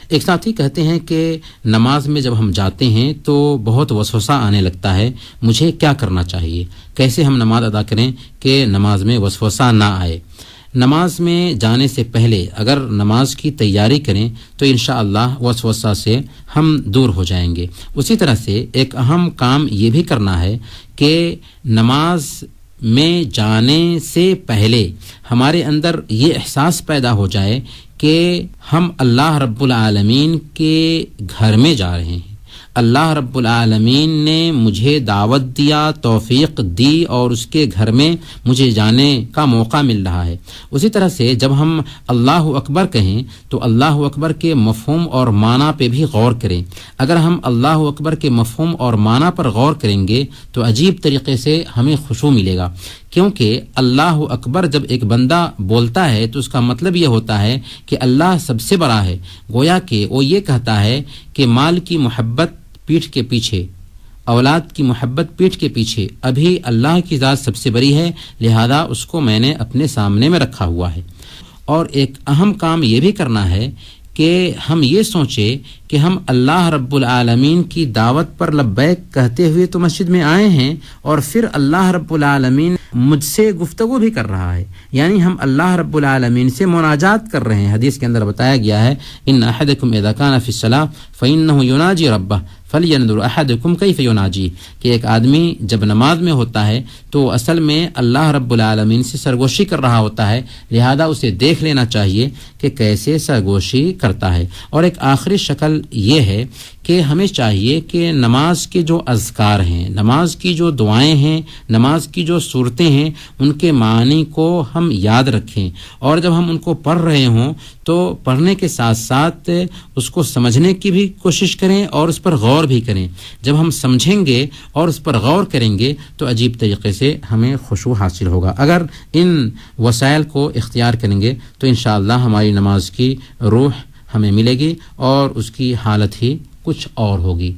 ایک ساتھی کہتے ہیں کہ نماز میں جب ہم جاتے ہیں تو بہت وسوسہ آنے لگتا ہے، مجھے کیا کرنا چاہیے؟ کیسے ہم نماز ادا کریں کہ نماز میں وسوسہ نہ آئے؟ نماز میں جانے سے پہلے اگر نماز کی تیاری کریں تو انشاءاللہ وسوسہ سے ہم دور ہو جائیں گے۔ اسی طرح سے ایک اہم کام یہ بھی کرنا ہے کہ نماز میں جانے سے پہلے ہمارے اندر یہ احساس پیدا ہو جائے کہ ہم اللہ رب العالمین کے گھر میں جا رہے ہیں، اللہ رب العالمین نے مجھے دعوت دیا، توفیق دی اور اس کے گھر میں مجھے جانے کا موقع مل رہا ہے۔ اسی طرح سے جب ہم اللہ اکبر کہیں تو اللہ اکبر کے مفہوم اور معنی پہ بھی غور کریں۔ اگر ہم اللہ اکبر کے مفہوم اور معنی پر غور کریں گے تو عجیب طریقے سے ہمیں خشوع ملے گا، کیونکہ اللہ اکبر جب ایک بندہ بولتا ہے تو اس کا مطلب یہ ہوتا ہے کہ اللہ سب سے بڑا ہے، گویا کہ وہ یہ کہتا ہے کہ مال کی محبت پیٹھ کے پیچھے، اولاد کی محبت پیٹھ کے پیچھے ابھی اللہ کی ذات سب سے بڑی ہے، لہذا اس کو میں نے اپنے سامنے میں رکھا ہوا ہے۔ اور ایک اہم کام یہ بھی کرنا ہے کہ ہم یہ سوچیں کہ ہم اللہ رب العالمین کی دعوت پر لبیک کہتے ہوئے تو مسجد میں آئے ہیں اور پھر اللہ رب العالمین مجھ سے گفتگو بھی کر رہا ہے، یعنی ہم اللہ رب العالمین سے مناجات کر رہے ہیں۔ حدیث کے اندر بتایا گیا ہے ان احدکم اذا کان فی الصلاۃ فانہ یناجی ربہ فلینظر احدکم کیف یناجی، کہ ایک آدمی جب نماز میں ہوتا ہے تو اصل میں اللہ رب العالمین سے سرگوشی کر رہا ہوتا ہے، لہذا اسے دیکھ لینا چاہیے کہ کیسے سرگوشی کرتا ہے۔ اور ایک آخری شکل یہ ہے کہ ہمیں چاہیے کہ نماز کے جو اذکار ہیں، نماز کی جو دعائیں ہیں، نماز کی جو صورتیں ہیں، ان کے معنی کو ہم یاد رکھیں، اور جب ہم ان کو پڑھ رہے ہوں تو پڑھنے کے ساتھ ساتھ اس کو سمجھنے کی بھی کوشش کریں اور اس پر غور بھی کریں۔ جب ہم سمجھیں گے اور اس پر غور کریں گے تو عجیب طریقے سے ہمیں خشوع حاصل ہوگا۔ اگر ان وسائل کو اختیار کریں گے تو انشاءاللہ ہماری نماز کی روح ہمیں ملے گی اور اس کی حالت ہی کچھ اور ہوگی۔